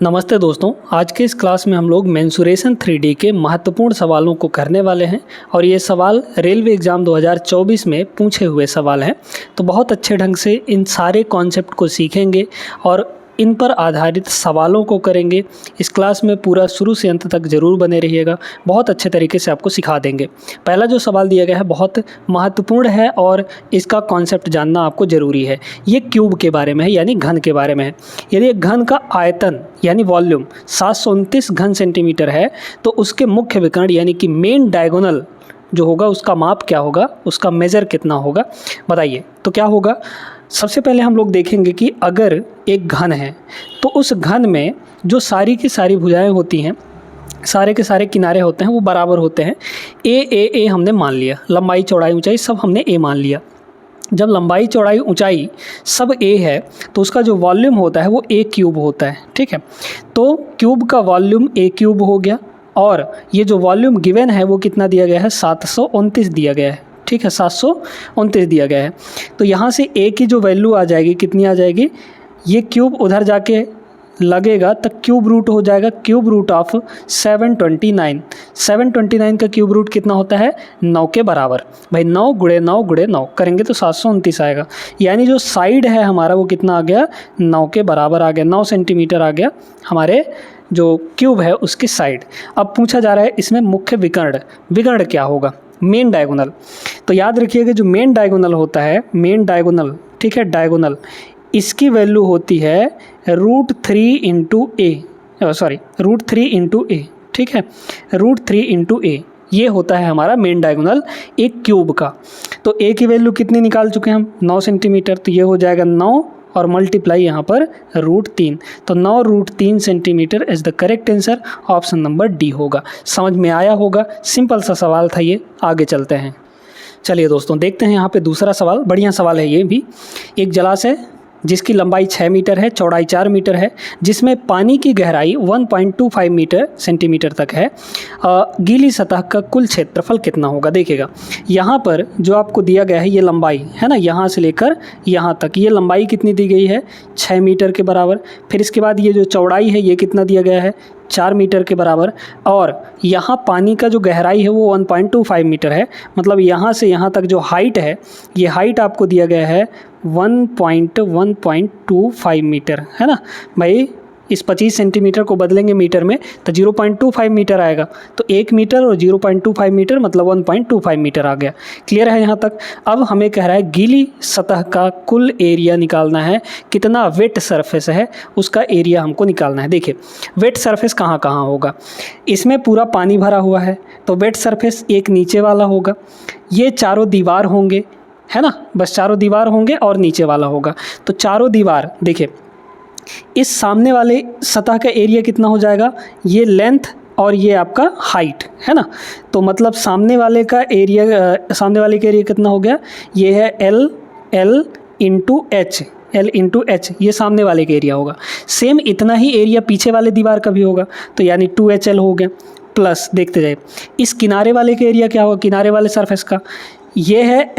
नमस्ते दोस्तों, आज के इस क्लास में हम लोग मेंसुरेशन 3D के महत्वपूर्ण सवालों को करने वाले हैं और ये सवाल रेलवे एग्ज़ाम 2024 में पूछे हुए सवाल हैं। तो बहुत अच्छे ढंग से इन सारे कॉन्सेप्ट को सीखेंगे और इन पर आधारित सवालों को करेंगे। इस क्लास में पूरा शुरू से अंत तक ज़रूर बने रहिएगा, बहुत अच्छे तरीके से आपको सिखा देंगे। पहला जो सवाल दिया गया है बहुत महत्वपूर्ण है और इसका कॉन्सेप्ट जानना आपको ज़रूरी है। ये क्यूब के बारे में है, यानी घन के बारे में है। यदि एक घन का आयतन यानी वॉल्यूम 729 घन सेंटीमीटर है तो उसके मुख्य विकर्ण यानी कि मेन डायगोनल जो होगा उसका माप क्या होगा, उसका मेज़र कितना होगा, बताइए। तो क्या होगा, सबसे पहले हम लोग देखेंगे कि अगर एक घन है तो उस घन में जो सारी की सारी भुजाएं होती हैं, सारे के सारे किनारे होते हैं, वो बराबर होते हैं। ए हमने मान लिया, लंबाई चौड़ाई ऊंचाई सब हमने ए मान लिया। जब लंबाई चौड़ाई ऊंचाई सब ए है तो उसका जो वॉल्यूम होता है वो ए क्यूब होता है, ठीक है। तो क्यूब का वॉल्यूम ए क्यूब हो गया और ये जो वॉल्यूम गिवन है वो कितना दिया गया है, 729 दिया गया है, ठीक है, 729 दिया गया है। तो यहाँ से ए की जो वैल्यू आ जाएगी कितनी आ जाएगी, ये क्यूब उधर जाके लगेगा तो क्यूब रूट हो जाएगा, क्यूब रूट ऑफ 729। 729 का क्यूब रूट कितना होता है, 9 के बराबर। भाई 9 गुणे 9 गुणे 9 करेंगे तो 729 आएगा। यानी जो साइड है हमारा वो कितना आ गया, 9 के बराबर आ गया, 9 सेंटीमीटर आ गया हमारे जो क्यूब है उसकी साइड। अब पूछा जा रहा है इसमें मुख्य विकर्ण क्या होगा, मेन डायगोनल। तो याद रखिएगा जो मेन डायगोनल होता है, मेन डायगोनल, ठीक है, डायगोनल, इसकी वैल्यू होती है √3 इंटू ए, ठीक है, √3 इंटू ए। ये होता है हमारा मेन डायगोनल एक क्यूब का। तो ए की वैल्यू कितनी निकाल चुके हैं हम, 9 सेंटीमीटर। तो ये हो जाएगा 9 और मल्टीप्लाई यहाँ पर √3। तो 9√3 centimetre is the correct answer. Option number D होगा। समझ में आया होगा, सिंपल सा सवाल था ये। आगे चलते हैं। चलिए दोस्तों देखते हैं यहाँ पे दूसरा सवाल, बढ़िया सवाल है ये भी। एक जलाशय जिसकी लंबाई 6 मीटर है, चौड़ाई 4 मीटर है, जिसमें पानी की गहराई 1.25 सेंटीमीटर तक है, गीली सतह का कुल क्षेत्रफल कितना होगा। देखिएगा यहाँ पर जो आपको दिया गया है ये लंबाई है ना, यहाँ से लेकर यहाँ तक ये लंबाई कितनी दी गई है, 6 मीटर के बराबर। फिर इसके बाद ये जो चौड़ाई है ये कितना दिया गया है, 4 मीटर के बराबर। और यहाँ पानी का जो गहराई है वो 1.25 मीटर है। मतलब यहाँ से यहाँ तक जो हाइट है, ये हाइट आपको दिया गया है 1.25 मीटर, है ना भाई। इस 25 सेंटीमीटर को बदलेंगे मीटर में तो 0.25 मीटर आएगा। तो 1 मीटर और 0.25 मीटर मतलब 1.25 मीटर आ गया। क्लियर है यहाँ तक। अब हमें कह रहा है गीली सतह का कुल एरिया निकालना है, कितना वेट सरफेस है उसका एरिया हमको निकालना है। देखिए वेट सरफेस कहाँ कहाँ होगा, इसमें पूरा पानी भरा हुआ है तो वेट सरफेस एक नीचे वाला होगा, ये चारों दीवार होंगे, है ना, बस चारों दीवार होंगे और नीचे वाला होगा। तो चारों दीवार, देखिए इस सामने वाले सतह का एरिया कितना हो जाएगा, ये लेंथ और ये आपका हाइट, है ना। तो मतलब सामने वाले का एरिया कितना हो गया, ये है L इंटू एच, ये सामने वाले का एरिया होगा। सेम इतना ही एरिया पीछे वाले दीवार का भी होगा, तो यानी 2HL हो गया। प्लस देखते जाए इस किनारे वाले का एरिया क्या होगा, किनारे वाले सरफेस का, ये है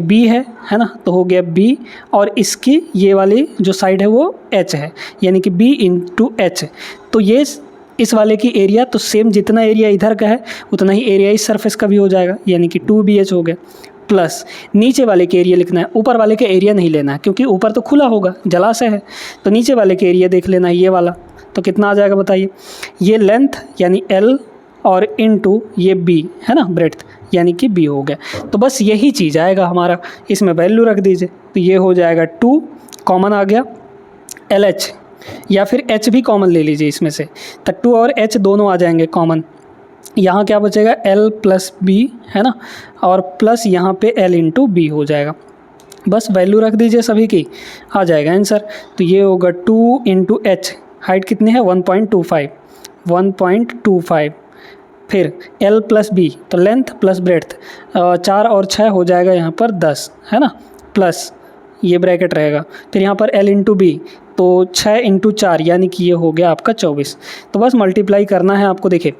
B है ना, तो हो गया B। और इसकी ये वाली जो साइड है वो H है, यानी कि B इंटू H। तो ये इस वाले की एरिया, तो सेम जितना एरिया इधर का है उतना ही एरिया इस सरफेस का भी हो जाएगा, यानी कि 2BH हो गया। प्लस नीचे वाले के एरिया लिखना है, ऊपर वाले के एरिया नहीं लेना है क्योंकि ऊपर तो खुला होगा, जलाशय है। तो नीचे वाले के एरिया देख लेना है, ये वाला। तो कितना आ जाएगा बताइए, ये लेंथ यानी L और इंटू ये B है ना, ब्रेड्थ यानी कि B हो गया। तो बस यही चीज़ आएगा हमारा, इसमें वैल्यू रख दीजिए। तो ये हो जाएगा 2, कॉमन आ गया LH, या फिर H भी कॉमन ले लीजिए इसमें से, तो 2 और H दोनों आ जाएंगे कॉमन। यहाँ क्या बचेगा, L प्लस B है ना, और प्लस यहाँ पे L इंटू B हो जाएगा। बस वैल्यू रख दीजिए सभी की, आ जाएगा आंसर। तो ये होगा 2 इंटू H, हाइट कितनी है 1.25, फिर L प्लस B तो लेंथ प्लस ब्रेड्थ, 4 और 6 हो जाएगा यहाँ पर 10, है ना, प्लस ये ब्रैकेट रहेगा। फिर यहाँ पर L इंटू B तो 6 इंटू 4 यानी कि ये हो गया आपका 24। तो बस मल्टीप्लाई करना है आपको। देखिए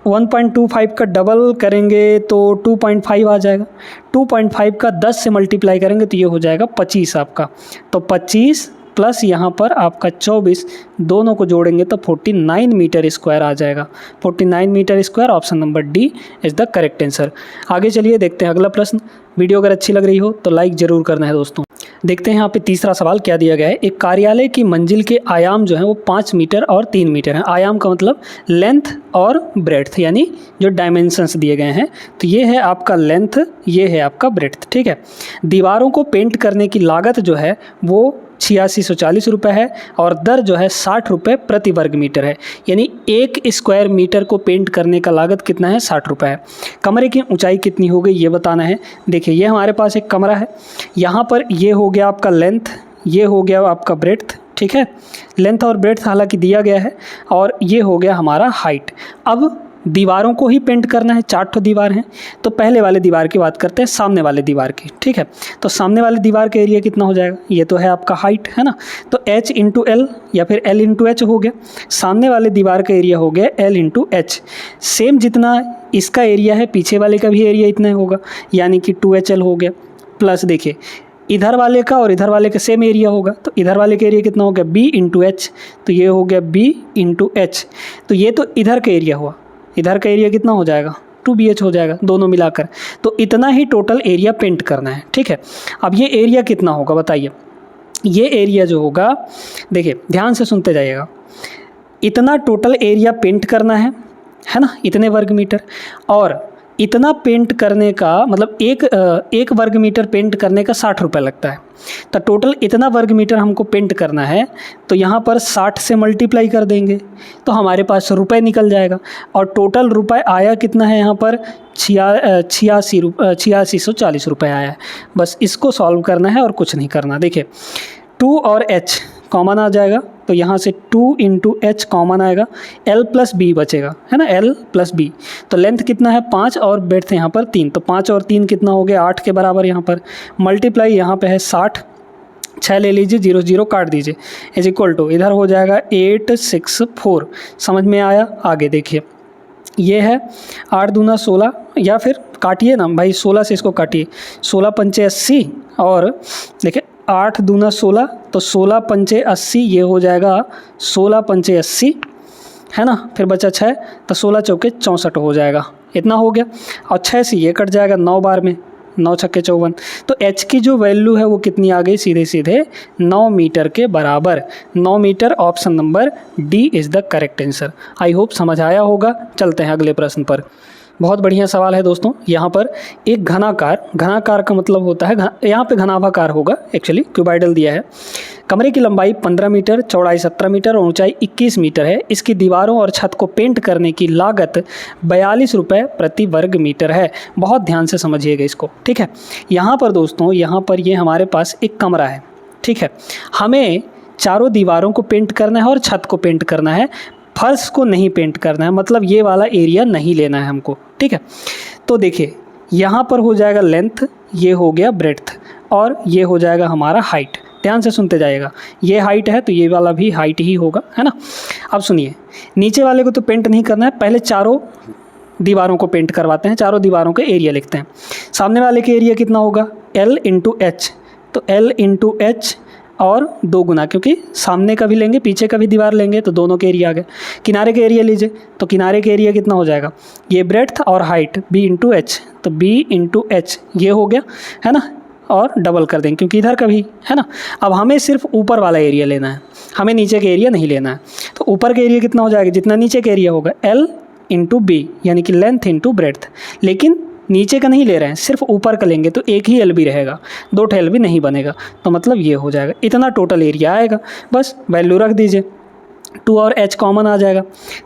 1.25 का डबल करेंगे तो 2.5 आ जाएगा, 2.5 का 10 से मल्टीप्लाई करेंगे तो ये हो जाएगा 25 आपका। तो 25 प्लस यहाँ पर आपका 24, दोनों को जोड़ेंगे तो 49 मीटर स्क्वायर आ जाएगा। 49 metre square, option number D is the correct answer. आगे चलिए देखते हैं अगला प्रश्न। वीडियो अगर अच्छी लग रही हो तो लाइक ज़रूर करना है दोस्तों। देखते हैं यहाँ पे तीसरा सवाल क्या दिया गया है। एक कार्यालय की मंजिल के आयाम जो है वो 5 मीटर और 3 मीटर हैं। आयाम का मतलब लेंथ और ब्रेड्थ, यानी जो डायमेंशंस दिए गए हैं। तो ये है आपका लेंथ, ये है आपका ब्रेड्थ, ठीक है। दीवारों को पेंट करने की लागत जो है वो 8640 रुपये है और दर जो है 60 रुपये प्रति वर्ग मीटर है। यानी 1 स्क्वायर मीटर को पेंट करने का लागत कितना है, 60 रुपये है। कमरे की ऊंचाई कितनी हो गई ये बताना है। देखिए ये हमारे पास एक कमरा है, यहाँ पर ये हो गया आपका लेंथ, ये हो गया आपका ब्रेड्थ, ठीक है। लेंथ और ब्रेड्थ हालांकि दिया गया है और ये हो गया हमारा हाइट। अब दीवारों को ही पेंट करना है, 4 ठो दीवार हैं। तो पहले वाले दीवार की बात करते हैं, सामने वाले दीवार की, ठीक है। तो सामने वाले दीवार का एरिया कितना हो जाएगा, ये तो है आपका हाइट, है ना। तो h इंटू एल या फिर l इंटू एच हो गया। सामने वाले दीवार का एरिया हो गया l इंटू एच। सेम जितना इसका एरिया है पीछे वाले का भी एरिया इतना होगा, यानी कि 2HL हो गया। प्लस देखिए इधर वाले का और इधर वाले का सेम एरिया होगा, तो इधर वाले का एरिया कितना हो गया, b इंटू एच। तो ये हो गया b इंटू एच। तो ये तो इधर का एरिया हुआ, इधर का एरिया कितना हो जाएगा, 2BH हो जाएगा दोनों मिलाकर। तो इतना ही टोटल एरिया पेंट करना है, ठीक है। अब ये एरिया कितना होगा बताइए। ये एरिया जो होगा, देखिए ध्यान से सुनते जाइएगा, इतना टोटल एरिया पेंट करना है ना, इतने वर्ग मीटर। और इतना पेंट करने का मतलब एक वर्ग मीटर पेंट करने का 60 रुपये लगता है। तो टोटल इतना वर्ग मीटर हमको पेंट करना है, तो यहाँ पर 60 से मल्टीप्लाई कर देंगे तो हमारे पास रुपए निकल जाएगा। और टोटल रुपए आया कितना है यहाँ पर, 8640 रुपये आया है। बस इसको सॉल्व करना है और कुछ नहीं करना। देखिए 2 और h कॉमन आ जाएगा, तो यहाँ से 2 इंटू एच कॉमन आएगा, l प्लस बी बचेगा, है ना, l प्लस बी। तो लेंथ कितना है 5 और ब्रेड्थ यहाँ पर 3, तो 5 और 3 कितना हो गया, 8 के बराबर। यहाँ पर मल्टीप्लाई यहाँ पे है 60, 6 ले लीजिए, 0 0 काट दीजिए, इज इक्वल टू इधर हो जाएगा 864। समझ में आया। आगे देखिए ये है 8 दूना 16, या फिर काटिए ना भाई 16 से इसको काटिए, 16 पंचे 80 और देखिए 8 दूना 16, तो 16 पंचे 80, ये हो जाएगा 16 पंचे 80, है ना। फिर बचा 6, तो 16 चौके 64 हो जाएगा, इतना हो गया। और 6 से ये कट जाएगा 9 बार में, 9 छक्के 54। तो h की जो वैल्यू है वो कितनी आ गई, सीधे सीधे 9 मीटर के बराबर। 9 metre, option number D is the correct answer. I hope समझ आया होगा। चलते हैं अगले प्रश्न पर। बहुत बढ़िया सवाल है दोस्तों। यहाँ पर एक घनाकार का मतलब होता है, यहाँ पे घनाभाकार होगा एक्चुअली, क्यूबाइडल दिया है। कमरे की लंबाई 15 मीटर, चौड़ाई 17 मीटर और ऊंचाई 21 मीटर है। इसकी दीवारों और छत को पेंट करने की लागत 42 रुपये प्रति वर्ग मीटर है। बहुत ध्यान से समझिएगा इसको, ठीक है। यहाँ पर दोस्तों, यहाँ पर ये हमारे पास एक कमरा है, ठीक है। हमें चारों दीवारों को पेंट करना है और छत को पेंट करना है, फर्श को नहीं पेंट करना है, मतलब ये वाला एरिया नहीं लेना है हमको, ठीक है। तो देखिए यहाँ पर हो जाएगा लेंथ, ये हो गया ब्रेड्थ और ये हो जाएगा हमारा हाइट। ध्यान से सुनते जाइएगा, ये हाइट है तो ये वाला भी हाइट ही होगा, है ना। अब सुनिए, नीचे वाले को तो पेंट नहीं करना है, पहले चारों दीवारों को पेंट करवाते हैं, चारों दीवारों के एरिया लिखते हैं। सामने वाले के एरिया कितना होगा, L इंटू एच। तो L इंटू एच और 2 गुना, क्योंकि सामने का भी लेंगे पीछे का भी दीवार लेंगे तो दोनों के एरिया आ गए। किनारे के एरिया लीजिए, तो किनारे के एरिया कितना हो जाएगा, ये ब्रेड्थ और हाइट b इंटू एच, तो b इंटू एच ये हो गया, है ना। और डबल कर देंगे क्योंकि इधर का भी है ना। अब हमें सिर्फ ऊपर वाला एरिया लेना है, हमें नीचे का एरिया नहीं लेना है। तो ऊपर का एरिया कितना हो जाएगा, जितना नीचे का एरिया होगा L इंटू बी, यानी कि लेंथ इंटू ब्रेड्थ। लेकिन नीचे का नहीं ले रहे हैं, सिर्फ ऊपर का लेंगे तो एक ही LB रहेगा, 2 LB नहीं बनेगा। तो मतलब ये हो जाएगा, इतना टोटल एरिया आएगा। बस वैल्यू रख दीजिए, 2 और h कॉमन आ जाएगा,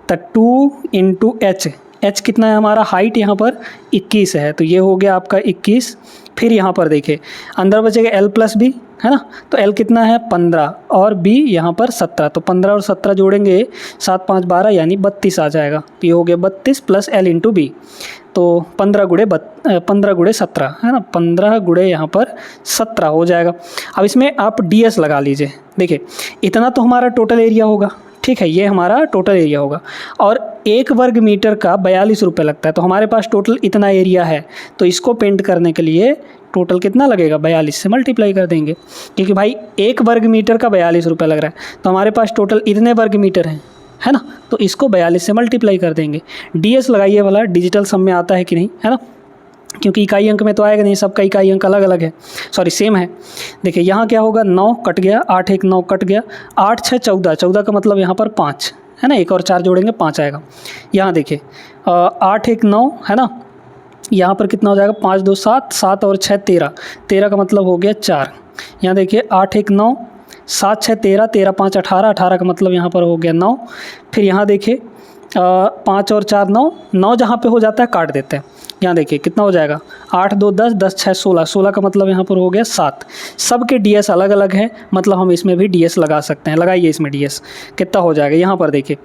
तो 2 इंटू एच। h कितना है हमारा, हाइट यहाँ पर 21 है, तो ये हो गया आपका 21। फिर यहाँ पर देखिए अंदर बचेगा L प्लस बी, है ना। तो L कितना है 15 और B यहाँ पर 17, तो 15 और 17 जोड़ेंगे 7 5 12 यानी 32 आ जाएगा। तो ये हो गया 32 प्लस L इंटू बी, तो 15 गुणे 17, है ना, 15 गुणे यहाँ पर 17 हो जाएगा। अब इसमें आप DS लगा लीजिए। देखिए इतना तो हमारा टोटल एरिया होगा, ठीक है, ये हमारा टोटल एरिया होगा और 1 वर्ग मीटर का 42 रुपये लगता है। तो हमारे पास टोटल इतना एरिया है, तो इसको पेंट करने के लिए टोटल कितना लगेगा, 42 से मल्टीप्लाई कर देंगे, क्योंकि भाई 1 वर्ग मीटर का 42 रुपये लग रहा है, तो हमारे पास टोटल इतने वर्ग मीटर हैं, है ना, तो इसको 42 से मल्टीप्लाई कर देंगे। DS लगाइए वाला, डिजिटल सम में आता है कि नहीं, है ना, क्योंकि इकाई अंक में तो आएगा नहीं, सबका इकाई अंक अलग अलग है, सॉरी सेम है। देखिए यहाँ क्या होगा, 9 कट गया, 8 1 9 कट गया, 8 6 14, 14 का मतलब यहाँ पर 5 है ना, 1 और 4 जोड़ेंगे 5 आएगा। यहाँ देखिए 8 1 9 है ना, यहाँ पर कितना हो जाएगा, 5 2 7, 7 और 6 13, 13 का मतलब हो गया 4। यहाँ देखिए 8 1 9, 7 6 13, 13 5 18, 18 का मतलब यहाँ पर हो गया 9। फिर यहाँ देखिए 5 और 4 9, 9 जहाँ पे हो जाता है काट देते हैं। यहाँ देखिए कितना हो जाएगा, 8 2 10, 10 6 16, 16 का मतलब यहाँ पर हो गया 7। सब के DS अलग अलग है, मतलब हम इसमें भी DS लगा सकते हैं। लगाइए इसमें DS, कितना हो जाएगा, यहाँ पर देखिए,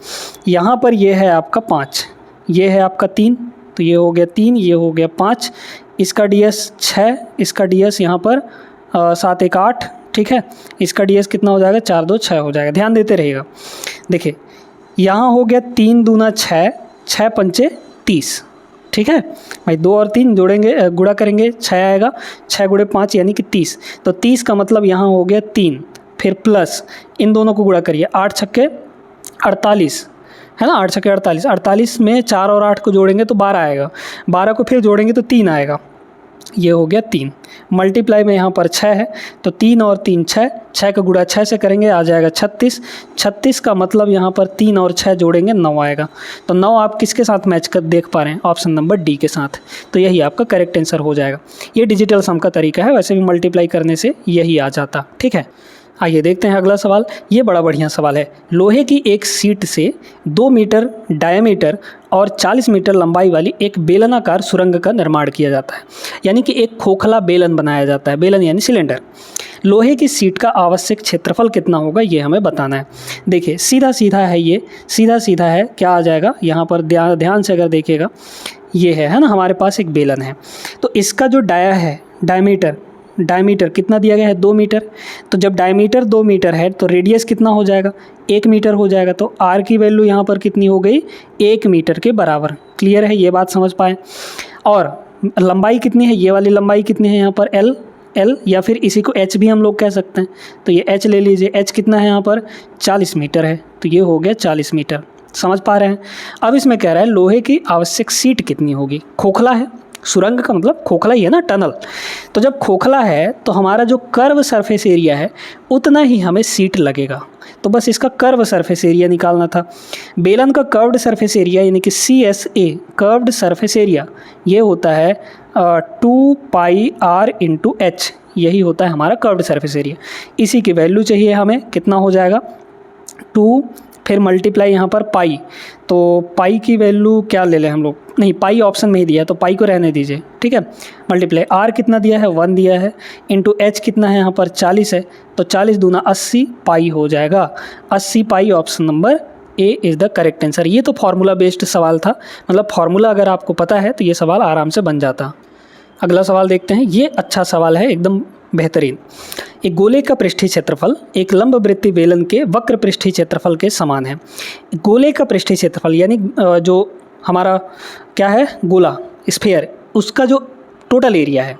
यहाँ पर ये है आपका 5, ये है आपका 3, तो ये हो गया 3, ये हो गया 5, इसका DS 6, इसका DS यहाँ पर 7 1 8, ठीक है, इसका DS कितना हो जाएगा, 4 2 6 हो जाएगा। ध्यान देते रहिएगा। देखिए यहाँ हो गया 3 दूना 6, 6 पंचे 30, ठीक है भाई, 2 और 3 जोड़ेंगे, गुणा करेंगे 6 आएगा, 6 गुणे 5 यानी कि 30, तो 30 का मतलब यहाँ हो गया 3, फिर प्लस इन दोनों को गुणा करिए, 8 छक्के 48 है ना, 8 छक्के 48, 48 में 4 और 8 को जोड़ेंगे तो 12 आएगा, 12 को फिर जोड़ेंगे तो 3 आएगा, ये हो गया 3। मल्टीप्लाई में यहाँ पर 6 है, तो 3 और 3 6, 6 का गुणा 6 से करेंगे आ जाएगा 36, 36 का मतलब यहाँ पर 3 और 6 जोड़ेंगे 9 आएगा। तो 9 आप किसके साथ मैच कर देख पा रहे हैं, ऑप्शन नंबर डी के साथ, तो यही आपका करेक्ट आंसर हो जाएगा। ये डिजिटल सम का तरीका है, वैसे भी मल्टीप्लाई करने से यही आ जाता, ठीक है। आइए देखते हैं अगला सवाल। ये बड़ा बढ़िया सवाल है। लोहे की एक सीट से 2 मीटर डायमीटर और 40 मीटर लंबाई वाली एक बेलनाकार सुरंग का निर्माण किया जाता है, यानी कि एक खोखला बेलन बनाया जाता है, बेलन यानी सिलेंडर। लोहे की सीट का आवश्यक क्षेत्रफल कितना होगा, ये हमें बताना है। देखिए सीधा सीधा है, ये सीधा सीधा है, क्या आ जाएगा यहाँ पर, ध्यान से अगर देखिएगा, ये है ना, हमारे पास एक बेलन है, तो इसका जो डायमीटर कितना दिया गया है, 2 मीटर। तो जब डायमीटर 2 मीटर है तो रेडियस कितना हो जाएगा, 1 मीटर हो जाएगा। तो R की वैल्यू यहाँ पर कितनी हो गई, 1 मीटर के बराबर। क्लियर है, ये बात समझ पाए। और लंबाई कितनी है, ये वाली लंबाई कितनी है यहाँ पर, L, या फिर इसी को H भी हम लोग कह सकते हैं, तो ये H ले लीजिए। H कितना है यहाँ पर, 40 मीटर है, तो ये हो गया 40 मीटर। समझ पा रहे हैं। अब इसमें कह रहा है लोहे की आवश्यक सीट कितनी होगी, खोखला है, सुरंग का मतलब खोखला ही है ना, टनल। तो जब खोखला है तो हमारा जो कर्व सरफेस एरिया है उतना ही हमें सीट लगेगा, तो बस इसका कर्व सरफेस एरिया निकालना था। बेलन का कर्व्ड सरफेस एरिया यानी कि CSA, कर्व्ड सरफेस एरिया, ये होता है 2 पाई R इंटू H, यही होता है हमारा कर्व्ड सरफेस एरिया। इसी की वैल्यू चाहिए हमें, कितना हो जाएगा 2, फिर मल्टीप्लाई यहाँ पर पाई, तो पाई की वैल्यू क्या ले लें हम लोग, नहीं पाई ऑप्शन में ही दिया है तो पाई को रहने दीजिए, ठीक है। मल्टीप्लाई R कितना दिया है, 1 दिया है, इंटू H कितना है यहाँ पर 40 है, तो 40 दूना 80 पाई हो जाएगा। 80 pi, option number A is the correct answer. ये तो फार्मूला बेस्ड सवाल था, मतलब फार्मूला अगर आपको पता है तो ये सवाल आराम से बन जाता। अगला सवाल देखते हैं। ये अच्छा सवाल है, एकदम बेहतरीन। एक गोले का पृष्ठीय क्षेत्रफल एक लंबवृत्तीय बेलन के वक्र पृष्ठीय क्षेत्रफल के समान है। गोले का पृष्ठीय क्षेत्रफल यानी जो हमारा क्या है, गोला, स्फीयर, उसका जो टोटल एरिया है,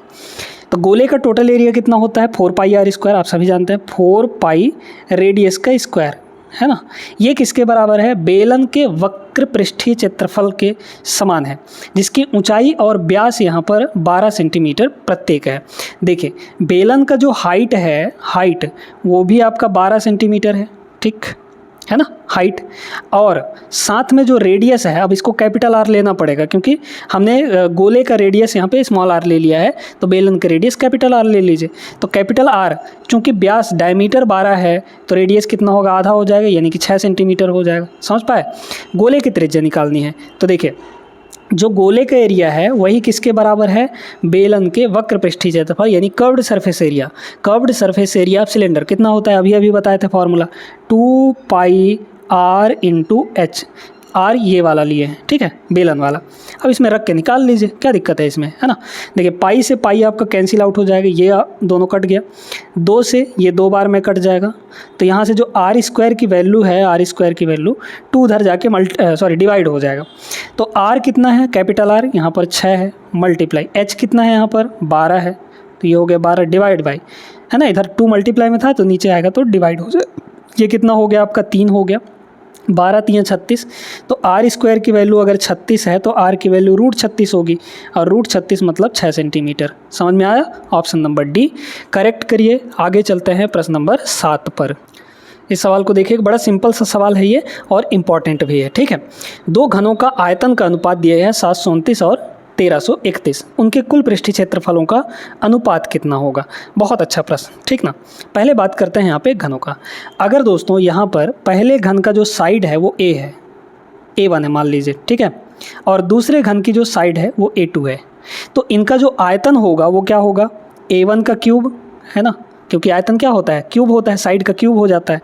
तो गोले का टोटल एरिया कितना होता है, 4 पाई R स्क्वायर, आप सभी जानते हैं, 4 पाई रेडियस का स्क्वायर, है ना। ये किसके बराबर है, बेलन के वक्र पृष्ठीय क्षेत्रफल के समान है, जिसकी ऊंचाई और व्यास यहाँ पर 12 सेंटीमीटर प्रत्येक है। देखिए बेलन का जो हाइट वो भी आपका 12 सेंटीमीटर है, ठीक है ना, हाइट, और साथ में जो रेडियस है, अब इसको कैपिटल R लेना पड़ेगा क्योंकि हमने गोले का रेडियस यहाँ पे स्मॉल r ले लिया है, तो बेलन का रेडियस कैपिटल R ले लीजिए। तो कैपिटल R, चूँकि व्यास डायमीटर 12 है तो रेडियस कितना होगा, आधा हो जाएगा, यानी कि 6 सेंटीमीटर हो जाएगा। समझ पाए। गोले की त्रिज्या निकालनी है, तो देखिए जो गोले का एरिया है वही किसके बराबर है, बेलन के वक्र पृष्ठीय क्षेत्रफल यानी curved surface area. Curved surface area of cylinder कितना होता है, अभी बताए थे फॉर्मूला, 2 पाई R इंटू H। R ये वाला लिए हैं, ठीक है, बेलन वाला। अब इसमें रख के निकाल लीजिए, क्या दिक्कत है इसमें, है ना। देखिए पाई से पाई आपका कैंसिल आउट हो जाएगा, ये दोनों कट गया, 2 से ये 2 बार में कट जाएगा, तो यहाँ से जो R स्क्वायर की वैल्यू है, R स्क्वायर की वैल्यू 2 उधर जाके डिवाइड हो जाएगा। तो R कितना है, कैपिटल R यहाँ पर 6 है, मल्टीप्लाई H कितना है यहाँ पर 12 है, तो ये हो गया 12 डिवाइड बाई, है ना, इधर 2 मल्टीप्लाई में था तो नीचे आएगा तो डिवाइड हो जाए। ये कितना हो गया आपका 3 हो गया, 12 3 36। तो आर स्क्वायर की वैल्यू अगर 36 है तो आर की वैल्यू √36 होगी, और √36 मतलब 6 सेंटीमीटर। समझ में आया? ऑप्शन नंबर डी करेक्ट करिए। आगे चलते हैं प्रश्न नंबर 7 पर। इस सवाल को देखिए, बड़ा सिंपल सा सवाल है ये और इम्पॉर्टेंट भी है, ठीक है। दो घनों का आयतन का अनुपात दिया है 729 और 1331, उनके कुल पृष्ठीय क्षेत्रफलों का अनुपात कितना होगा? बहुत अच्छा प्रश्न, ठीक ना। पहले बात करते हैं यहाँ पे घनों का। अगर दोस्तों यहाँ पर पहले घन का जो साइड है वो A है, A1 है मान लीजिए, ठीक है, और दूसरे घन की जो साइड है वो A2 है, तो इनका जो आयतन होगा वो क्या होगा? A1 का क्यूब, है ना, क्योंकि आयतन क्या होता है? क्यूब होता है, साइड का क्यूब हो जाता है,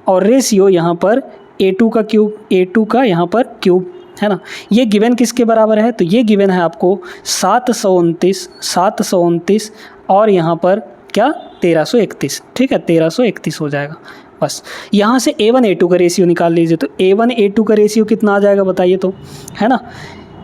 और रेशियो यहाँ पर A2 का क्यूब, A2 का यहाँ पर क्यूब, है ना। ये गिवन किसके बराबर है? तो ये गिवन है आपको 729 और यहाँ पर क्या 1331, ठीक है, 1331 हो जाएगा। बस यहाँ से A1 A2 का रेशियो निकाल लीजिए, तो A1 A2 का रेशियो कितना आ जाएगा बताइए तो, है ना।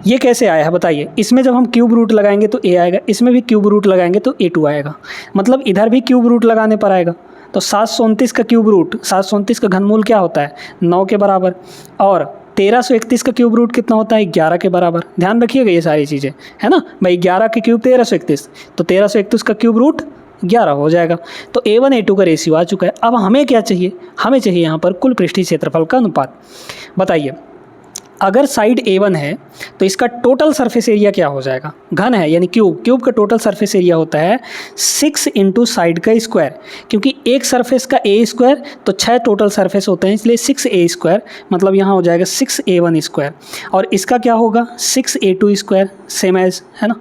ये कैसे आया है बताइए? इसमें जब हम क्यूब रूट लगाएंगे तो A आएगा, इसमें भी क्यूब रूट लगाएंगे तो A2 आएगा, मतलब इधर भी क्यूब रूट लगाने पर आएगा। तो 729 का क्यूब रूट, 729 का घनमूल क्या होता है? 9 के बराबर, और 1331 का क्यूब रूट कितना होता है? 11 के बराबर। ध्यान रखिएगा ये सारी चीज़ें, है ना भाई। 11 के क्यूब 1331, तो 1331 का क्यूब रूट 11 हो जाएगा। तो A1 A2 का रेशियो आ चुका है। अब हमें क्या चाहिए? हमें चाहिए यहाँ पर कुल पृष्ठीय क्षेत्रफल का अनुपात। बताइए, अगर साइड A1 है तो इसका टोटल सरफेस एरिया क्या हो जाएगा? घन है यानी क्यूब, क्यूब का टोटल सरफेस एरिया होता है 6 इंटू साइड का स्क्वायर, क्योंकि एक सरफेस का A स्क्वायर तो 6 टोटल सरफेस होते हैं, इसलिए 6A स्क्वायर, मतलब यहाँ हो जाएगा 6A1 स्क्वायर, और इसका क्या होगा? 6A2 स्क्वायर, सेम एज, है ना।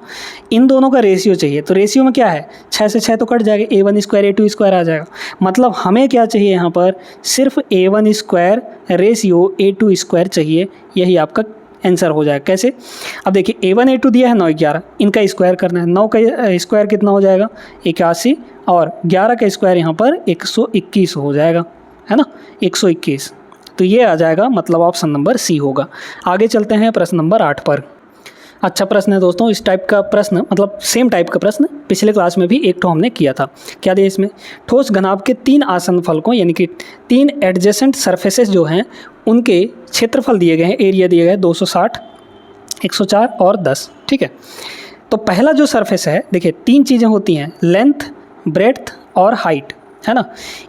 इन दोनों का रेशियो चाहिए, तो रेशियो में क्या है? 6 से 6 तो कट जाएगा, A1 स्क्वायर A2 स्क्वायर आ जाएगा। मतलब हमें क्या चाहिए यहाँ पर? सिर्फ A1 square ratio A2 square चाहिए, यही आपका आंसर हो जाएगा। कैसे? अब देखिए A1 A2 दिया है 9 11, इनका स्क्वायर करना है। 9 का स्क्वायर कितना हो जाएगा? 81, और 11 का स्क्वायर यहाँ पर 121 हो जाएगा, है ना, 121। तो ये आ जाएगा, मतलब ऑप्शन नंबर सी होगा। आगे चलते हैं प्रश्न नंबर 8 पर। अच्छा प्रश्न है दोस्तों, इस टाइप का प्रश्न, मतलब सेम टाइप का प्रश्न पिछले क्लास में भी एक तो हमने किया था। क्या दिया इसमें? ठोस घनाभ के 3 आसन्न फलकों यानी कि 3 एडजेसेंट सरफेसेस जो हैं उनके क्षेत्रफल दिए गए हैं, एरिया दिए गए 260, 104 और 10, ठीक है। तो पहला जो सरफेस है, देखिए 3 चीज़ें होती हैं, लेंथ, ब्रेड्थ और हाइट, है ना।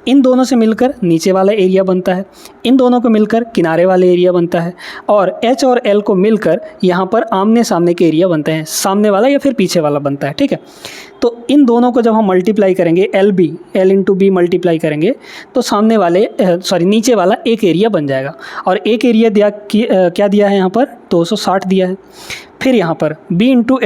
इन दोनों से मिलकर नीचे वाला एरिया बनता है, इन दोनों को मिलकर किनारे वाले एरिया बनता है, और H और L को मिलकर यहाँ पर आमने सामने के एरिया बनते हैं, सामने वाला या फिर पीछे वाला बनता है, ठीक है। तो इन दोनों को जब हम मल्टीप्लाई करेंगे, L इंटू बी मल्टीप्लाई करेंगे तो सामने वाले नीचे वाला एक एरिया बन जाएगा, और एक एरिया क्या दिया है यहाँ पर? 260 दिया है। फिर यहाँ पर B इंटू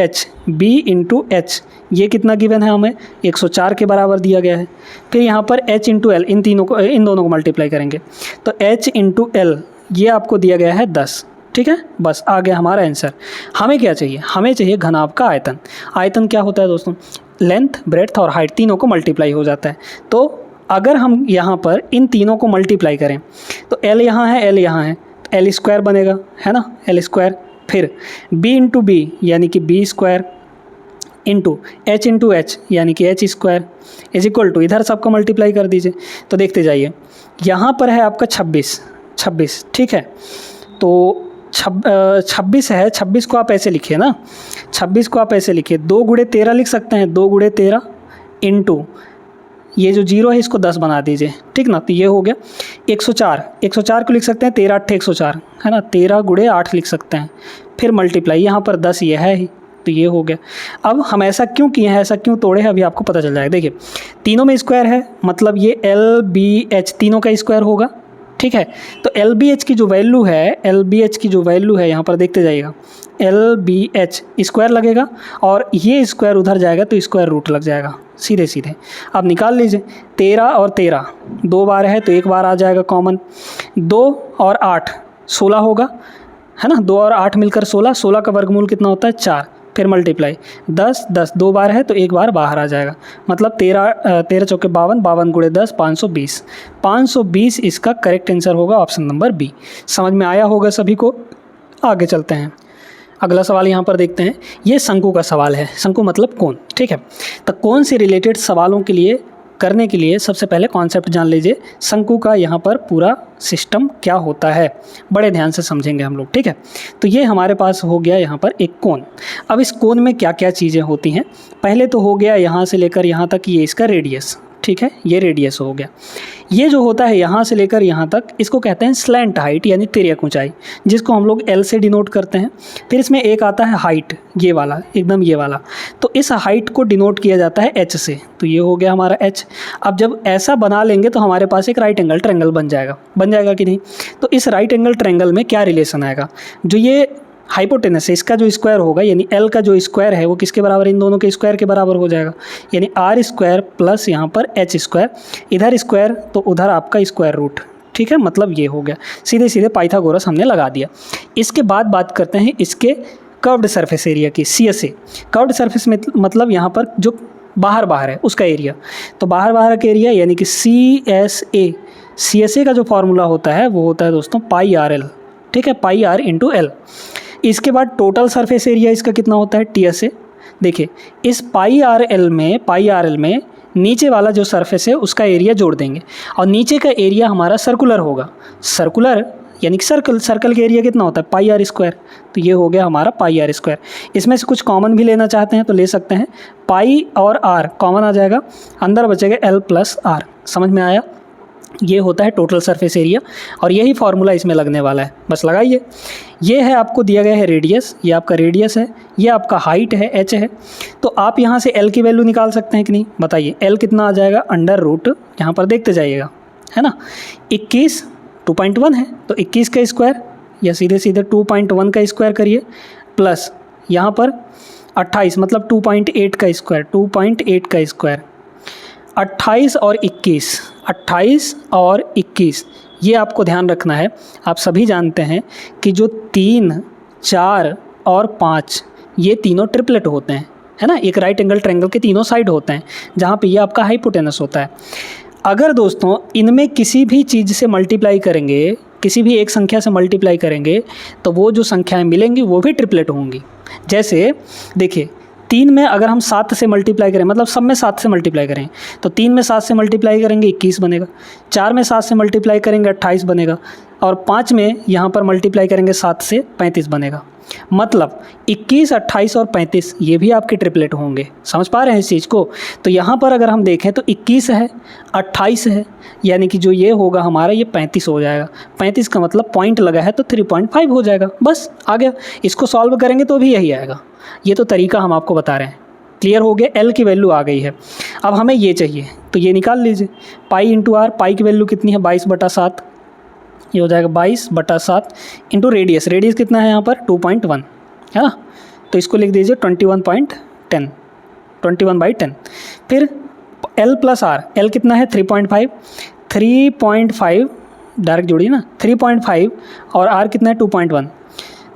एच ये कितना गिवन है हमें? 104 के बराबर दिया गया है। फिर यहाँ पर H इंटू एल, इन दोनों को मल्टीप्लाई करेंगे तो H इंटू एल ये आपको दिया गया है 10, ठीक है। बस आ गया हमारा आंसर। हमें क्या चाहिए? हमें चाहिए घनाभ का आयतन। आयतन क्या होता है दोस्तों? लेंथ, ब्रेड्थ और हाइट तीनों को मल्टीप्लाई हो जाता है। तो अगर हम यहाँ पर इन तीनों को मल्टीप्लाई करें तो L यहाँ है, L यहाँ है, तो L स्क्वायर बनेगा, है ना, L स्क्वायर। फिर B इंटू बी यानी कि B स्क्वायर इंटू एच यानी कि H square is equal to, इधर सबका मल्टीप्लाई कर दीजिए। तो देखते जाइए, यहाँ पर है आपका 26, ठीक है। तो 26 है, 26 को आप ऐसे लिखिए ना, 26 को आप ऐसे लिखिए, 2 गुणे 13 लिख सकते हैं, 2 गुणे 13 इंटू ये जो 0 है इसको 10 बना दीजिए, ठीक ना। तो ये हो गया 104 को लिख सकते हैं 13 8 104, है ना, 13 गुणे 8 लिख सकते हैं। फिर मल्टीप्लाई, यहाँ पर 10 ये है ही, तो ये हो गया। अब हम ऐसा क्यों किए हैं, ऐसा क्यों तोड़े हैं, अभी आपको पता चल जाएगा। देखिए तीनों में स्क्वायर है, मतलब ये LBH तीनों का स्क्वायर होगा, ठीक है। तो LBH की जो वैल्यू है, यहाँ पर देखते जाइएगा, LBH स्क्वायर लगेगा और ये स्क्वायर उधर जाएगा तो स्क्वायर रूट लग जाएगा सीधे। अब निकाल लीजिए, 13 और 13 2 बार है तो 1 बार आ जाएगा कॉमन, 2 और 8 16 होगा, है ना, 2 और 8 मिलकर 16 का वर्गमूल कितना होता है? 4। फिर मल्टीप्लाई 10 2 बार है तो 1 बार बाहर आ जाएगा, मतलब 13 चौके 52 गुणे 10 520 इसका करेक्ट आंसर होगा ऑप्शन नंबर बी। समझ में आया होगा सभी को। आगे चलते हैं। अगला सवाल यहाँ पर देखते हैं। ये शंकु का सवाल है, शंकु मतलब कोन, ठीक है। तो कोन से रिलेटेड सवालों के लिए करने के लिए सबसे पहले कॉन्सेप्ट जान लीजिए, शंकु का यहाँ पर पूरा सिस्टम क्या होता है, बड़े ध्यान से समझेंगे हम लोग, ठीक है। तो ये हमारे पास हो गया यहाँ पर एक कोन। अब इस कोन में क्या क्या चीज़ें होती हैं, पहले तो हो गया यहाँ से लेकर यहाँ तक ये इसका रेडियस, ठीक है, ये रेडियस हो गया। ये जो होता है यहाँ से लेकर यहाँ तक, इसको कहते हैं स्लैंट हाइट यानी तिर्यक ऊंचाई, जिसको हम लोग L से डिनोट करते हैं। फिर इसमें एक आता है हाइट, ये वाला, एकदम ये वाला, तो इस हाइट को डिनोट किया जाता है H से, तो ये हो गया हमारा H। अब जब ऐसा बना लेंगे तो हमारे पास एक राइट एंगल ट्रायंगल बन जाएगा कि नहीं। तो इस राइट एंगल ट्रायंगल में क्या रिलेशन आएगा, जो ये हाइपोटेनस है इसका जो स्क्वायर होगा यानी L का जो स्क्वायर है वो किसके बराबर, इन दोनों के स्क्वायर के बराबर हो जाएगा, यानी R स्क्वायर प्लस यहाँ पर H स्क्वायर, इधर स्क्वायर तो उधर आपका स्क्वायर रूट, ठीक है। मतलब ये हो गया, सीधे सीधे पाइथागोरस हमने लगा दिया। इसके बाद बात करते हैं इसके कर्व्ड सरफेस एरिया की, CSA। कर्व्ड सरफेस में मतलब यहाँ पर जो बाहर है उसका एरिया, तो बाहर का एरिया यानी कि CSA का जो फॉर्मूला होता है वो होता है दोस्तों पाई RL, ठीक है, पाई R इंटू L। इसके बाद टोटल सरफेस एरिया इसका कितना होता है, TSA। देखिए इस पाई आर एल में नीचे वाला जो सरफेस है उसका एरिया जोड़ देंगे, और नीचे का एरिया हमारा सर्कुलर होगा, सर्कुलर यानी कि सर्कल का एरिया कितना होता है, पाई R स्क्वायर, तो ये हो गया हमारा पाई R स्क्वायर। इसमें से कुछ कॉमन भी लेना चाहते हैं तो ले सकते हैं, पाई और R कॉमन आ जाएगा, अंदर बचेगा L प्लस R। समझ में आया, ये होता है टोटल सरफेस एरिया, और यही फार्मूला इसमें लगने वाला है, बस लगाइए। ये है आपको दिया गया है रेडियस, ये आपका रेडियस है, ये आपका हाइट है H है। तो आप यहाँ से L की वैल्यू निकाल सकते हैं कि नहीं, बताइए L कितना आ जाएगा, अंडर रूट, यहाँ पर देखते जाइएगा, है ना, 21 2.1 है, तो 21 का स्क्वायर या सीधे सीधे 2.1 का स्क्वायर करिए, प्लस यहाँ पर 28 मतलब 2.8 का स्क्वायर, 2.8 का स्क्वायर, 28 और 21 ये आपको ध्यान रखना है। आप सभी जानते हैं कि जो 3, 4 और 5 ये तीनों ट्रिपलेट होते हैं, है ना, एक राइट एंगल ट्रायंगल के तीनों साइड होते हैं, जहाँ पे ये आपका हाइपोटेनस होता है। अगर दोस्तों इनमें किसी भी चीज़ से मल्टीप्लाई करेंगे, किसी भी एक संख्या से मल्टीप्लाई करेंगे, तो वो जो संख्याएँ मिलेंगी वो भी ट्रिपलेट होंगी। जैसे देखिए 3 में अगर हम 7 से मल्टीप्लाई करें, मतलब सब में 7 से मल्टीप्लाई करें, तो 3 में 7 से मल्टीप्लाई करेंगे 21 बनेगा, 4 में 7 से मल्टीप्लाई करेंगे 28 बनेगा, और 5 में यहाँ पर मल्टीप्लाई करेंगे 7 से 35 बनेगा। मतलब 21, 28 और 35 ये भी आपके ट्रिपलेट होंगे। समझ पा रहे हैं इस चीज़ को। तो यहाँ पर अगर हम देखें तो 21 है, 28 है, यानी कि जो ये होगा हमारा ये 35 हो जाएगा। 35 का मतलब पॉइंट लगा है तो 3.5 हो जाएगा, बस आ गया। इसको सॉल्व करेंगे तो भी यही आएगा। ये तो तरीका हम आपको बता रहे हैं। क्लियर हो गया, L की वैल्यू आ गई है। अब हमें ये चाहिए तो ये निकाल लीजिए, पाई इंटू R, पाई की वैल्यू कितनी है 22/7, ये हो जाएगा 22/7 इंटू रेडियस, रेडियस कितना है यहाँ पर 2.1 है ना, तो इसको लिख दीजिए 21.10, 21/10। फिर L प्लस R, L कितना है 3.5 डायरेक्ट जोड़िए ना, 3.5 और R कितना है 2.1,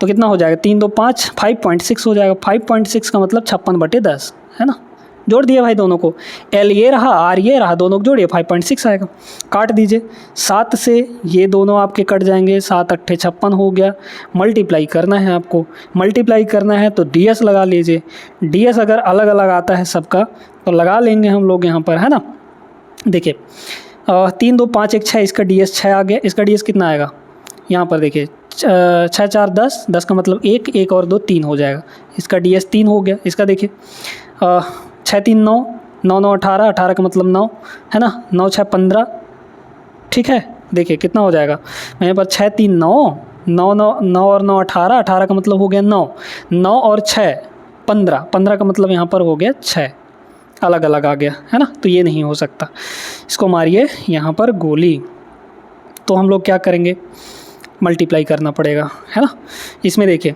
तो कितना हो जाएगा 3 2 5, 5.6 हो जाएगा। 5.6 का मतलब 56/10 है ना, जोड़ दिया भाई दोनों को, L ये रहा R ये रहा, दोनों को जोड़िए 5.6 आएगा। काट दीजिए, 7 से ये दोनों आपके कट जाएंगे, 7 8 56 हो गया। मल्टीप्लाई करना है आपको, मल्टीप्लाई करना है तो DS लगा लीजिए। DS अगर अलग अलग आता है सबका तो लगा लेंगे हम लोग यहाँ पर, है ना। देखिए 3 2 5 1 6, इसका DS 6 आ गया। इसका DS कितना आएगा यहाँ पर देखिए 6 4 10, 10 का मतलब 1 1 और 2 3 हो जाएगा। इसका DS 3 हो गया। इसका देखिए 6 3 9, 9 9 18, 18 का मतलब 9 है ना, 9 6 15, ठीक है। देखिए कितना हो जाएगा मेरे पास 6 3 9, 9 9 9 और 9 18, 18 का मतलब हो गया 9, 9 और 6 15, 15 का मतलब यहाँ पर हो गया 6, अलग अलग आ गया है ना, तो ये नहीं हो सकता। इसको मारिए यहाँ पर गोली, तो हम लोग क्या करेंगे, मल्टीप्लाई करना पड़ेगा, है ना। इसमें देखिए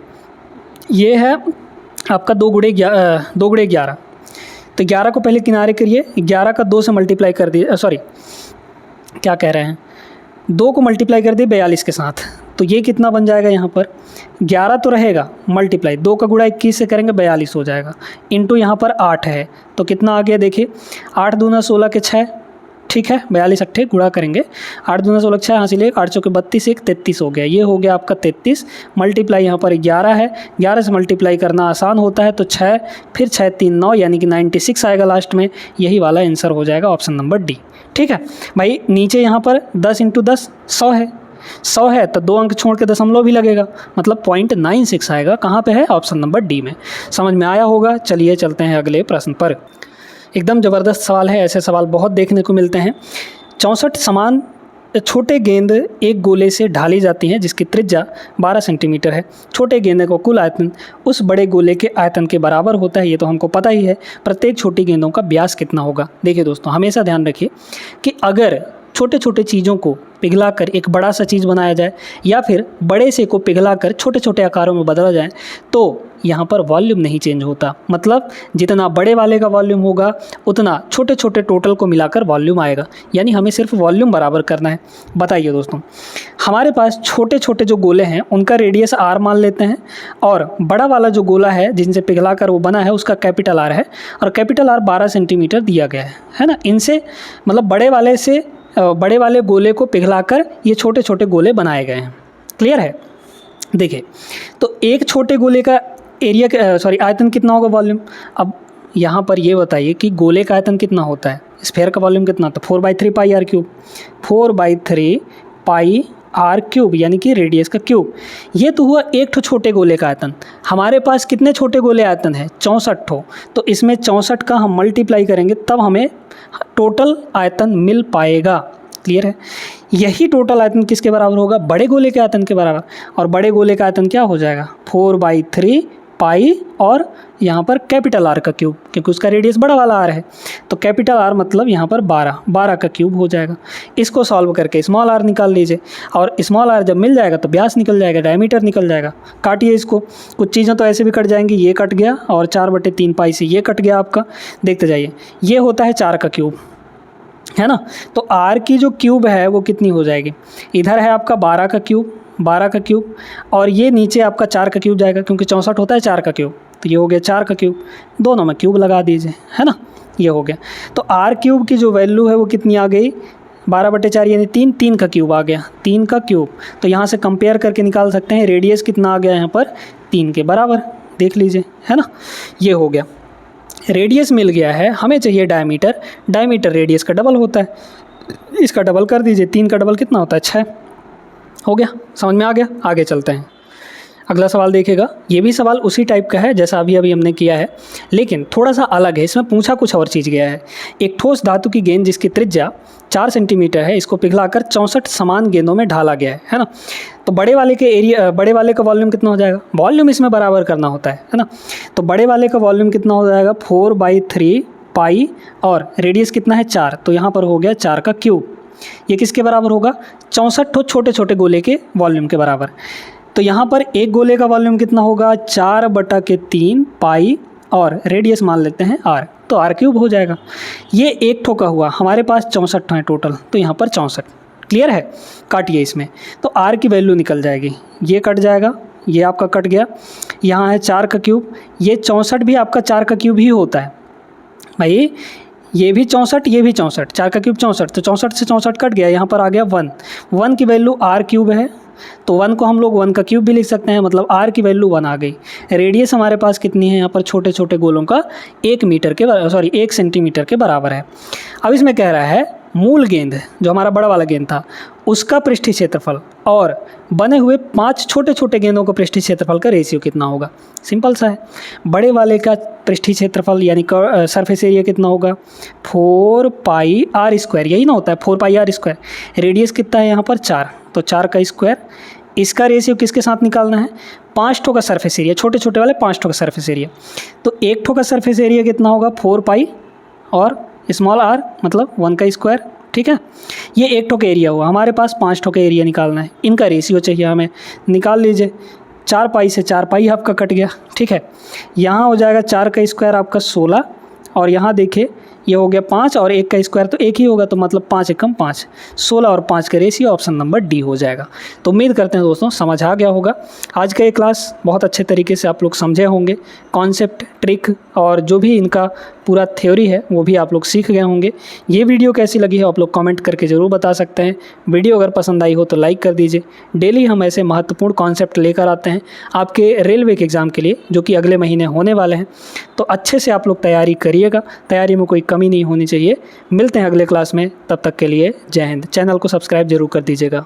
ये है आपका 2 गुणे 11, तो 11 को पहले किनारे करिए, 11 का 2 से मल्टीप्लाई कर दिए, सॉरी क्या कह रहे हैं, 2 को मल्टीप्लाई कर दिए 42 के साथ, तो ये कितना बन जाएगा यहाँ पर 11 तो रहेगा, मल्टीप्लाई 2 का गुणा 21 से करेंगे 42 हो जाएगा, इंटू यहाँ पर 8 है, तो कितना आ गया देखिए 8 दूना 16 के 6, ठीक है, 42 अट्ठे गुणा करेंगे, 8 दूना 16 6 हासिल 1, 8 चौके 32 1 33 हो गया। ये हो गया आपका 33, मल्टीप्लाई यहाँ पर 11 है, 11 से मल्टीप्लाई करना आसान होता है, तो 6 फिर 6 3 9 यानी कि 96 आएगा लास्ट में। यही वाला आंसर हो जाएगा ऑप्शन नंबर डी। ठीक है भाई, नीचे यहाँ पर 10 × 10 100 है, 100 है तो 2 अंक छोड़ के दशमलव भी लगेगा, मतलब 0.96 आएगा। कहाँ पे है? ऑप्शन नंबर डी में। समझ में आया होगा। चलिए चलते हैं अगले प्रश्न पर। एकदम ज़बरदस्त सवाल है, ऐसे सवाल बहुत देखने को मिलते हैं। 64 समान छोटे गेंद एक गोले से ढाली जाती हैं जिसकी त्रिज्या 12 सेंटीमीटर है। छोटे गेंद को कुल आयतन उस बड़े गोले के आयतन के बराबर होता है, ये तो हमको पता ही है। प्रत्येक छोटी गेंदों का व्यास कितना होगा? देखिए दोस्तों, हमेशा ध्यान रखिए कि अगर छोटे छोटे चीज़ों को पिघलाकर एक बड़ा सा चीज़ बनाया जाए या फिर बड़े से को पिघलाकर छोटे छोटे आकारों में बदला जाए तो यहाँ पर वॉल्यूम नहीं चेंज होता। मतलब जितना बड़े वाले का वॉल्यूम होगा उतना छोटे छोटे टोटल को मिलाकर वॉल्यूम आएगा, यानी हमें सिर्फ वॉल्यूम बराबर करना है। बताइए दोस्तों, हमारे पास छोटे छोटे जो गोले हैं उनका रेडियस r मान लेते हैं और बड़ा वाला जो गोला है जिनसे पिघलाकर वो बना है उसका कैपिटल R है और कैपिटल R 12 सेंटीमीटर दिया गया है ना। इनसे मतलब बड़े वाले गोले को पिघलाकर ये छोटे छोटे गोले बनाए गए हैं। क्लियर है? देखिए, तो एक छोटे गोले का आयतन कितना होगा वॉल्यूम? अब यहाँ पर ये बताइए कि गोले का आयतन कितना होता है, स्फीयर का वॉल्यूम कितना? तो 4/3 पाई r क्यूब, 4/3 पाई r क्यूब यानी कि रेडियस का क्यूब। ये तो हुआ एक छोटे गोले का आयतन। हमारे पास कितने छोटे गोले आयतन है? 64 ठो। तो इसमें 64 का हम मल्टीप्लाई करेंगे तब हमें टोटल आयतन मिल पाएगा। क्लियर है? यही टोटल आयतन किसके बराबर होगा? बड़े गोले के आयतन के बराबर। और बड़े गोले का आयतन क्या हो जाएगा? 4/3 पाई और यहाँ पर कैपिटल R का क्यूब, क्योंकि उसका रेडियस बड़ा वाला R है। तो कैपिटल R मतलब यहाँ पर 12 का क्यूब हो जाएगा। इसको सॉल्व करके स्मॉल r निकाल लीजिए और स्मॉल r जब मिल जाएगा तो व्यास निकल जाएगा, डायमीटर निकल जाएगा। काटिए इसको। कुछ चीज़ें तो ऐसे भी कट जाएंगी, ये कट गया और 4/3 पाई से ये कट गया आपका। देखते जाइए, ये होता है 4 का क्यूब, है ना। तो r की जो क्यूब है वो कितनी हो जाएगी? इधर है आपका 12 का क्यूब और ये नीचे आपका 4 का क्यूब जाएगा, क्योंकि 64 होता है 4 का क्यूब। तो ये हो गया 4 का क्यूब, दोनों में क्यूब लगा दीजिए, है ना। ये हो गया। तो r क्यूब की जो वैल्यू है वो कितनी आ गई? 12/4 यानी 3 का क्यूब आ गया, 3 का क्यूब। तो यहाँ से कंपेयर करके निकाल सकते हैं रेडियस कितना आ गया यहाँ पर? 3 के बराबर। देख लीजिए, है ना। ये हो गया, रेडियस मिल गया है। हमें चाहिए डायमीटर। डायमीटर रेडियस का डबल होता है, इसका डबल कर दीजिए। 3 का डबल कितना होता है? 6 हो गया। समझ में आ गया? आगे चलते हैं। अगला सवाल देखिएगा। ये भी सवाल उसी टाइप का है जैसा अभी हमने किया है, लेकिन थोड़ा सा अलग है। इसमें पूछा कुछ और चीज़ गया है। एक ठोस धातु की गेंद जिसकी त्रिज्या 4 सेंटीमीटर है, इसको पिघलाकर 64 समान गेंदों में ढाला गया है ना। तो बड़े वाले का वॉल्यूम कितना हो जाएगा? वॉल्यूम इसमें बराबर करना होता है ना। तो बड़े वाले का वॉल्यूम कितना हो जाएगा? 4/3 पाई और रेडियस कितना है? 4। तो यहाँ पर हो गया 4 का क्यूब। ये किसके बराबर होगा? 64 छोटे छोटे गोले के वॉल्यूम के बराबर। तो यहाँ पर एक गोले का वॉल्यूम कितना होगा? 4/3 पाई और रेडियस मान लेते हैं r, तो r क्यूब हो जाएगा। ये एक ठो का हुआ, हमारे पास 64 है टोटल, तो यहाँ पर 64। क्लियर है? काटिए इसमें, तो r की वैल्यू निकल जाएगी। ये कट जाएगा, ये आपका कट गया। यहाँ है 4 का क्यूब, ये 64 भी आपका 4 का क्यूब ही होता है भाई। ये भी 64, ये भी 64, 4 का क्यूब 64, तो 64 से 64 कट गया। यहाँ पर आ गया 1 की वैल्यू r क्यूब है, तो 1 को हम लोग 1 का क्यूब भी लिख सकते हैं, मतलब r की वैल्यू 1 आ गई। रेडियस हमारे पास कितनी है यहाँ पर? छोटे छोटे गोलों का 1 सेंटीमीटर के बराबर है। अब इसमें कह रहा है मूल गेंद, जो हमारा बड़ा वाला गेंद था, उसका पृष्ठीय क्षेत्रफल और बने हुए 5 छोटे छोटे गेंदों का पृष्ठीय क्षेत्रफल का रेशियो कितना होगा? सिंपल सा है। बड़े वाले का पृष्ठीय क्षेत्रफल यानी सरफेस एरिया कितना होगा? 4 पाई r², यही ना होता है 4 पाई r²। रेडियस कितना है यहाँ पर? 4, तो 4 का स्क्वायर। इसका रेशियो किसके साथ निकालना है? 5 ठो का सरफेस एरिया, छोटे छोटे वाले 5 ठो का सरफेस एरिया। तो एक ठो का सरफेस एरिया कितना होगा? 4 पाई और स्मॉल r मतलब 1 का स्क्वायर। ठीक है, ये एक ठो का एरिया हुआ। हमारे पास 5 ठो का एरिया निकालना है, इनका रेशियो चाहिए हमें। निकाल लीजिए। 4 पाई से 4 पाई आपका कट गया। ठीक है, यहाँ हो जाएगा 4 का स्क्वायर आपका 16 और यहाँ देखिए ये हो गया 5 और 1 का स्क्वायर तो 1 ही होगा, तो मतलब 5 एकम 5, 16 और 5 का रेशियो ऑप्शन नंबर डी हो जाएगा। तो उम्मीद करते हैं दोस्तों समझ आ गया होगा। आज का ये क्लास बहुत अच्छे तरीके से आप लोग समझे होंगे। कॉन्सेप्ट, ट्रिक और जो भी इनका पूरा थ्योरी है वो भी आप लोग सीख गए होंगे। ये वीडियो कैसी लगी है आप लोग कमेंट करके ज़रूर बता सकते हैं। वीडियो अगर पसंद आई हो तो लाइक कर दीजिए। डेली हम ऐसे महत्वपूर्ण कॉन्सेप्ट लेकर आते हैं आपके रेलवे के एग्ज़ाम के लिए, जो कि अगले महीने होने वाले हैं। तो अच्छे से आप लोग तैयारी करिएगा, तैयारी में कोई कमी नहीं होनी चाहिए। मिलते हैं अगले क्लास में, तब तक के लिए जय हिंद। चैनल को सब्सक्राइब जरूर कर दीजिएगा।